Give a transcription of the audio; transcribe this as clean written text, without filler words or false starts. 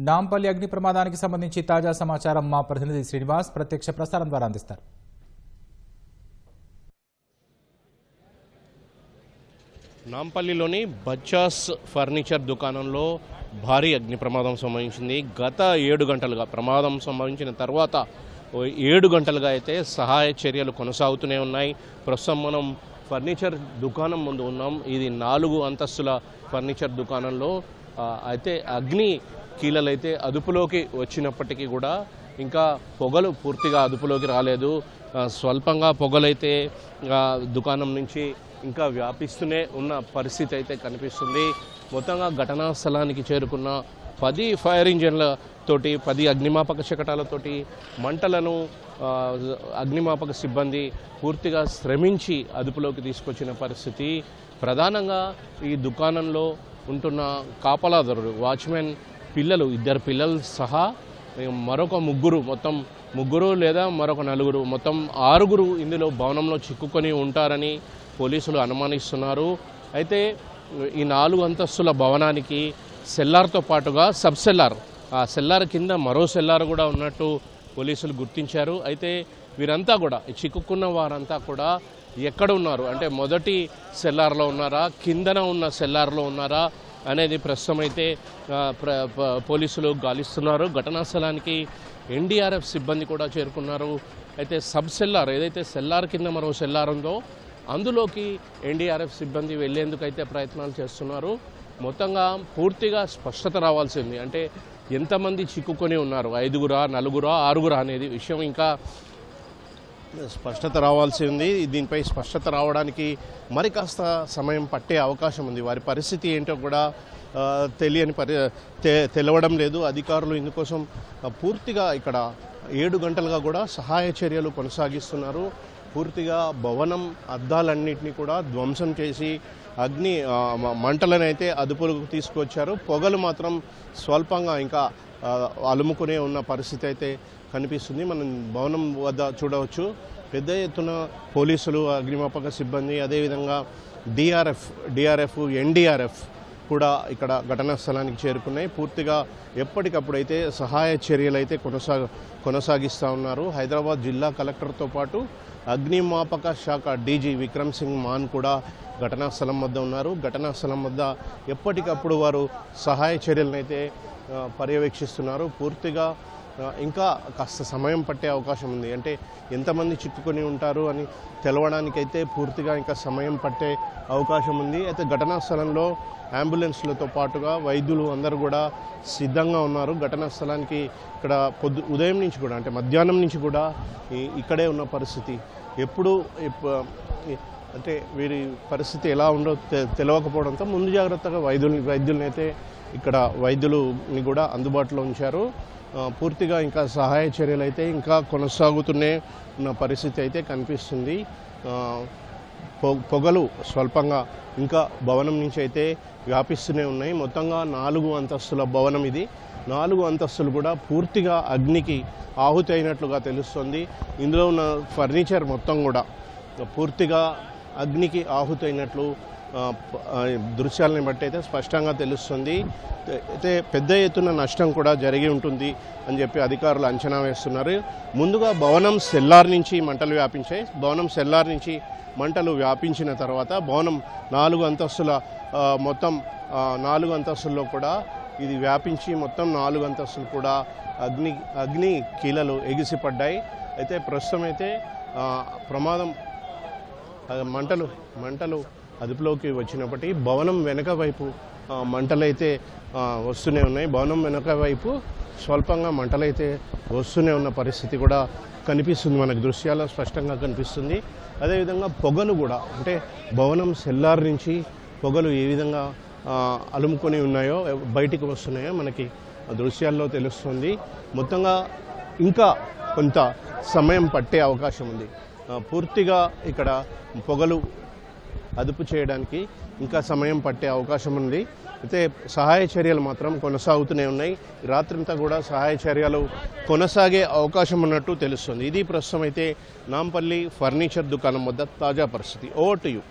నాంపల్లి అగ్ని ప్రమాదానికి సంబంధించి తాజా సమాచారం మా ప్రతినిధి శ్రీనివాస్ ప్రత్యక్ష ప్రసారం ద్వారా అందిస్తారు. నాంపల్లిలోని బచ్చాస్ ఫర్నిచర్ దుకాణంలో భారీ అగ్ని ప్రమాదం సంభవించింది. గత 7 గంటలుగా ప్రమాదం సంభవించిన తర్వాత 7 గంటలుగా అయితే సహాయ చర్యలు కొనసాగుతూనే ఉన్నాయి. ప్రస్తుతం మనం ఫర్నిచర్ దుకాణం ముందు ఉన్నాం. ఇది 4 అంతస్తుల ఫర్నిచర్ దుకాణంలో అయితే అగ్ని కీలలైతే అదుపులోకి వచ్చినప్పటికీ కూడా ఇంకా పొగలు పూర్తిగా అదుపులోకి రాలేదు. స్వల్పంగా పొగలైతే దుకాణం నుంచి ఇంకా వ్యాపిస్తూనే ఉన్న పరిస్థితి అయితే కనిపిస్తుంది. మొత్తంగా ఘటనా స్థలానికి చేరుకున్న 10 ఫైర్ ఇంజన్లతోటి 10 అగ్నిమాపక శకటాలతోటి మంటలను అగ్నిమాపక సిబ్బంది పూర్తిగా శ్రమించి అదుపులోకి తీసుకొచ్చిన పరిస్థితి. ప్రధానంగా ఈ దుకాణంలో ఉంటున్న కాపలాదారుడు వాచ్మెన్ పిల్లలు 2 పిల్లలు సహా మరొక మొత్తం ముగ్గురు లేదా మరొక 4 మొత్తం 6 ఇందులో భవనంలో చిక్కుకొని ఉంటారని పోలీసులు అనుమానిస్తున్నారు. అయితే ఈ 4 అంతస్తుల భవనానికి సెల్లార్తో పాటుగా సబ్ సెల్లార్, ఆ సెల్లార్ కింద మరో సెల్లార్ కూడా ఉన్నట్టు పోలీసులు గుర్తించారు. అయితే వీరంతా కూడా చిక్కుకున్న వారంతా కూడా ఎక్కడ ఉన్నారు అంటే మొదటి సెల్లార్లో ఉన్నారా, కిందన ఉన్న సెల్లార్లో ఉన్నారా అనేది ప్రస్తుతం అయితే పోలీసులు గాలిస్తున్నారు. ఘటనా స్థలానికి ఎన్డీఆర్ఎఫ్ సిబ్బంది కూడా చేరుకున్నారు. అయితే సబ్ సెల్లార్ ఏదైతే సెల్లార్ కింద మరో సెల్లార్ ఉందో అందులోకి ఎన్డీఆర్ఎఫ్ సిబ్బంది వెళ్లేందుకు అయితే ప్రయత్నాలు చేస్తున్నారు. మొత్తంగా పూర్తిగా స్పష్టత రావాల్సింది. అంటే ఎంతమంది చిక్కుకొని ఉన్నారు, 5గురా 4గురా 6గురా అనేది విషయం ఇంకా స్పష్టత రావాల్సి ఉంది. దీనిపై స్పష్టత రావడానికి మరి కాస్త సమయం పట్టే అవకాశం ఉంది. వారి పరిస్థితి ఏంటో కూడా తెలవడం లేదు. అధికారులు ఇందుకోసం పూర్తిగా ఇక్కడ 7 గంటలుగా కూడా సహాయ చర్యలు కొనసాగిస్తున్నారు. పూర్తిగా భవనం అద్దాలన్నింటినీ కూడా ధ్వంసం చేసి మంటలను అయితే అదుపులోకి తీసుకొచ్చారు. పొగలు మాత్రం స్వల్పంగా ఇంకా అలుముకునే ఉన్న పరిస్థితి అయితే కనిపిస్తుంది. మనం భవనం వద్ద చూడవచ్చు పెద్ద ఎత్తున పోలీసులు, అగ్నిమాపక సిబ్బంది, అదేవిధంగా డిఆర్ఎఫ్ ఎన్డీఆర్ఎఫ్ కూడా ఇక్కడ ఘటనా స్థలానికి చేరుకున్నాయి. పూర్తిగా ఎప్పటికప్పుడైతే సహాయ చర్యలు అయితే కొనసాగిస్తూ ఉన్నారు. హైదరాబాద్ జిల్లా కలెక్టర్తో పాటు అగ్నిమాపక శాఖ డీజీ విక్రమ్ సింగ్ మాన్ కూడా ఘటనా స్థలం వద్ద ఉన్నారు. ఘటనా స్థలం వద్ద ఎప్పటికప్పుడు వారు సహాయ చర్యలను అయితే పర్యవేక్షిస్తున్నారు. పూర్తిగా ఇంకా కాస్త సమయం పట్టే అవకాశం ఉంది. అంటే ఎంతమంది చిక్కుకొని ఉంటారు అని తెలవడానికైతే పూర్తిగా ఇంకా సమయం పట్టే అవకాశం ఉంది. అయితే ఘటనా స్థలంలో అంబులెన్స్లతో పాటుగా వైద్యులు అందరూ కూడా సిద్ధంగా ఉన్నారు. ఘటనా స్థలానికి ఇక్కడ ఉదయం నుంచి కూడా అంటే మధ్యాహ్నం నుంచి కూడా ఇక్కడే ఉన్న పరిస్థితి. అంటే వీరి పరిస్థితి ఎలా ఉండో తెలియకపోవడంతో ముందు జాగ్రత్తగా వైద్యుల్ని అయితే ఇక్కడ వైద్యులని కూడా అందుబాటులో ఉంచారు. పూర్తిగా ఇంకా సహాయ చర్యలు అయితే ఇంకా కొనసాగుతూనే ఉన్న పరిస్థితి అయితే కనిపిస్తుంది. పొగలు స్వల్పంగా ఇంకా భవనం నుంచి అయితే వ్యాపిస్తూనే ఉన్నాయి. మొత్తంగా 4 అంతస్తుల భవనం ఇది. 4 అంతస్తులు కూడా పూర్తిగా అగ్నికి ఆహుతి అయినట్లుగా తెలుస్తుంది. ఇందులో ఉన్న ఫర్నిచర్ మొత్తం కూడా పూర్తిగా అగ్నికి ఆహుతి అయినట్లు దృశ్యాలని బట్టి అయితే స్పష్టంగా తెలుస్తుంది. అయితే పెద్ద ఎత్తున నష్టం కూడా జరిగి ఉంటుంది అని చెప్పి అధికారులు అంచనా వేస్తున్నారు. ముందుగా భవనం సెల్లార్ నుంచి మంటలు వ్యాపించాయి. భవనం సెల్లార్ నుంచి మంటలు వ్యాపించిన తర్వాత భవనం 4 అంతస్తుల మొత్తం 4 అంతస్తుల్లో కూడా ఇది వ్యాపించి మొత్తం 4 అంతస్తులు కూడా అగ్ని కీలలు ఎగిసిపడ్డాయి. అయితే ప్రస్తుతం అయితే ప్రమాదం మంటలు అదుపులోకి వచ్చినప్పటికీ భవనం వెనక వైపు మంటలైతే వస్తూనే ఉన్నాయి. భవనం వెనక వైపు స్వల్పంగా మంటలైతే వస్తూనే ఉన్న పరిస్థితి కూడా కనిపిస్తుంది. మనకు దృశ్యాల్లో స్పష్టంగా కనిపిస్తుంది. అదేవిధంగా పొగలు కూడా అంటే భవనం సెల్లార్ నుంచి పొగలు ఏ విధంగా అలుముకొని ఉన్నాయో బయటికి వస్తున్నాయో మనకి దృశ్యాల్లో తెలుస్తుంది. మొత్తంగా ఇంకా కొంత సమయం పట్టే అవకాశం ఉంది. పూర్తిగా ఇక్కడ పొగలు అదుపు చేయడానికి ఇంకా సమయం పట్టే అవకాశం ఉంది. అయితే సహాయ చర్యలు మాత్రం కొనసాగుతూనే ఉన్నాయి. రాత్రంతా కూడా సహాయ చర్యలు కొనసాగే అవకాశం ఉన్నట్టు తెలుస్తుంది. ఇది ప్రస్తుతం అయితే నాంపల్లి ఫర్నిచర్ దుకాణం వద్ద తాజా పరిస్థితి. Over to you.